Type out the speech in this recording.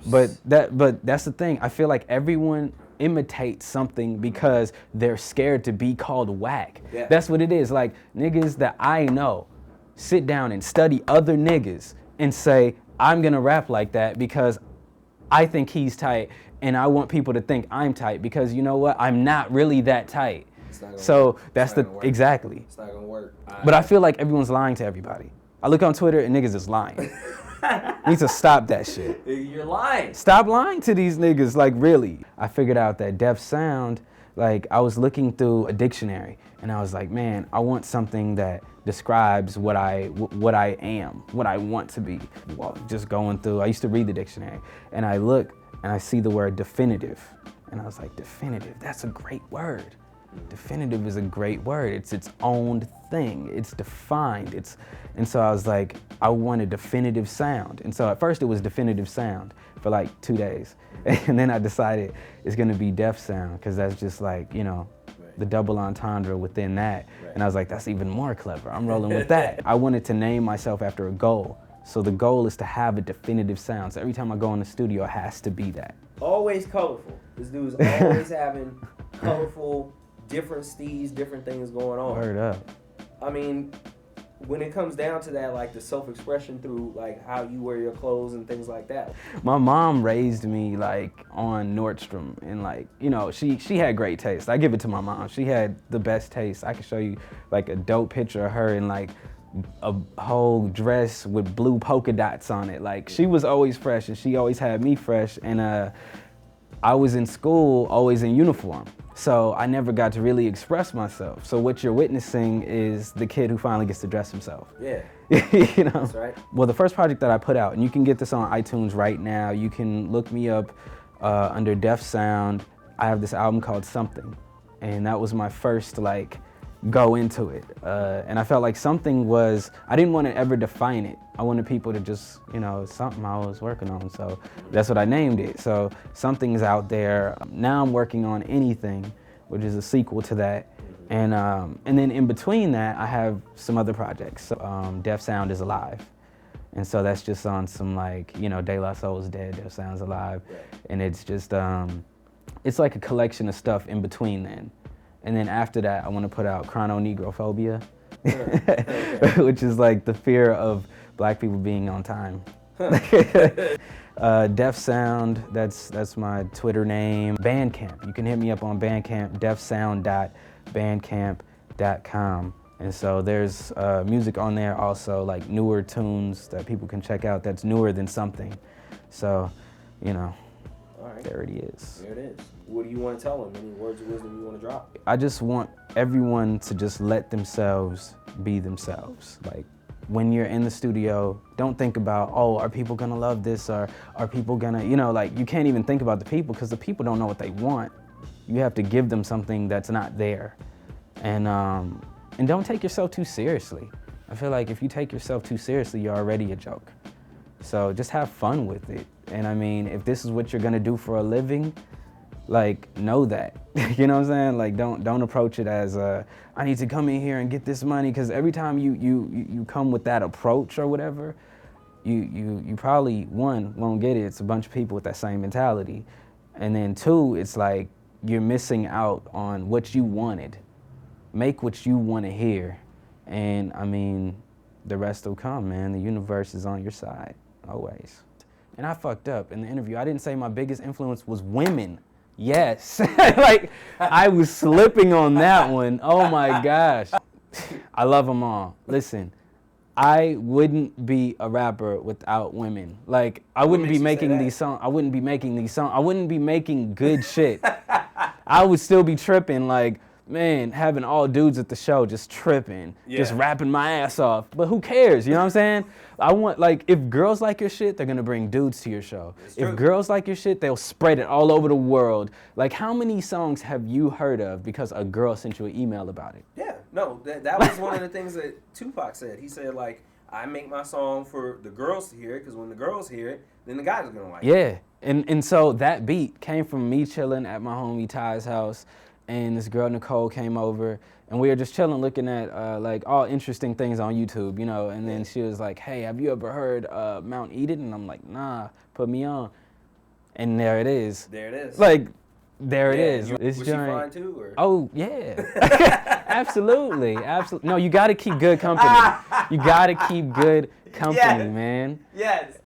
But that's the thing. I feel like everyone imitates something because they're scared to be called whack. Yeah. That's what it is. Like niggas that I know sit down and study other niggas and say, I'm gonna rap like that because I think he's tight and I want people to think I'm tight because you know what? I'm not really that tight. So that's exactly. It's not gonna work. But I feel like everyone's lying to everybody. I look on Twitter and niggas is lying. Need to stop that shit. You're lying. Stop lying to these niggas, like really. I figured out that deaf sound, like I was looking through a dictionary and I was like, man, I want something that describes what I am, what I want to be. Well, just going through, I used to read the dictionary and I look and I see the word definitive. And I was like, definitive, that's a great word. Definitive is a great word. It's its own thing. It's defined. And so I was like, I want a definitive sound. And so at first it was definitive sound for like 2 days. And then I decided it's gonna be deaf sound because that's just like, you know, the double entendre within that. And I was like, that's even more clever. I'm rolling with that. I wanted to name myself after a goal. So the goal is to have a definitive sound. So every time I go in the studio, it has to be that. Always colorful. This dude's always having colorful, different steeds, different things going on. Word up. I mean, when it comes down to that, like the self-expression through like how you wear your clothes and things like that. My mom raised me like on Nordstrom and like, you know, she had great taste. I give it to my mom. She had the best taste. I could show you like a dope picture of her in like a whole dress with blue polka dots on it. Like she was always fresh and she always had me fresh. And I was in school always in uniform. So I never got to really express myself. So what you're witnessing is the kid who finally gets to dress himself. Yeah. You know? That's right. Well, the first project that I put out, and you can get this on iTunes right now. You can look me up under Def Sound. I have this album called Something. And that was my first like go into it. And I felt like something was, I didn't want to ever define it. I wanted people to just, you know, it's something I was working on. So that's what I named it. So something's out there. Now I'm working on Anything, which is a sequel to that. And then in between that, I have some other projects. So, Def Sound is Alive. And so that's just on some like, you know, De La Soul's dead, Def Sound's alive. And it's just, it's like a collection of stuff in between then. And then after that, I want to put out Chrononegrophobia, which is like the fear of black people being on time. Def Sound, that's my Twitter name. Bandcamp, you can hit me up on Bandcamp, defsound.bandcamp.com. And so there's music on there also, like newer tunes that people can check out that's newer than Something. So, you know, there it is. There it is. What do you want to tell them? Any words of wisdom you want to drop? I just want everyone to just let themselves be themselves. Like when you're in the studio, don't think about, oh, are people gonna love this or are people gonna, you know, like you can't even think about the people because the people don't know what they want. You have to give them something that's not there. And don't take yourself too seriously. I feel like if you take yourself too seriously, you're already a joke. So just have fun with it. And I mean, if this is what you're gonna do for a living, like know that. You know what I'm saying? Like don't approach it as I need to come in here and get this money, because every time you come with that approach or whatever, you probably, one, won't get it. It's a bunch of people with that same mentality. And then two, it's like you're missing out on what you wanted. Make what you want to hear. And I mean, the rest will come, man. The universe is on your side, always. And I fucked up in the interview. I didn't say my biggest influence was women. Yes, like I was slipping on that one. Oh my gosh. I love them all. Listen, I wouldn't be a rapper without women. Like I wouldn't be making these songs. I wouldn't be making these songs. I wouldn't be making good shit. I would still be tripping like, man, having all dudes at the show just tripping, just rapping my ass off. But who cares? You know what I'm saying? I want, like, if girls like your shit, they're gonna bring dudes to your show. If girls like your shit, they'll spread it all over the world. Like, how many songs have you heard of because a girl sent you an email about it? Yeah, no, that was one of the things that Tupac said. He said, like, I make my song for the girls to hear it, because when the girls hear it, then the guys are gonna like it. Yeah, and so that beat came from me chilling at my homie Ty's house. And this girl, Nicole, came over, and we were just chilling, looking at, like, all interesting things on YouTube, you know, and then she was like, hey, have you ever heard Mount Eden? And I'm like, nah, put me on. and there it is. There it is. Like, there it Yeah, is. Was This she joint. fine too? Or? Oh yeah, absolutely. No, you got to keep good company. You got to keep good company, Yes. man. Yes.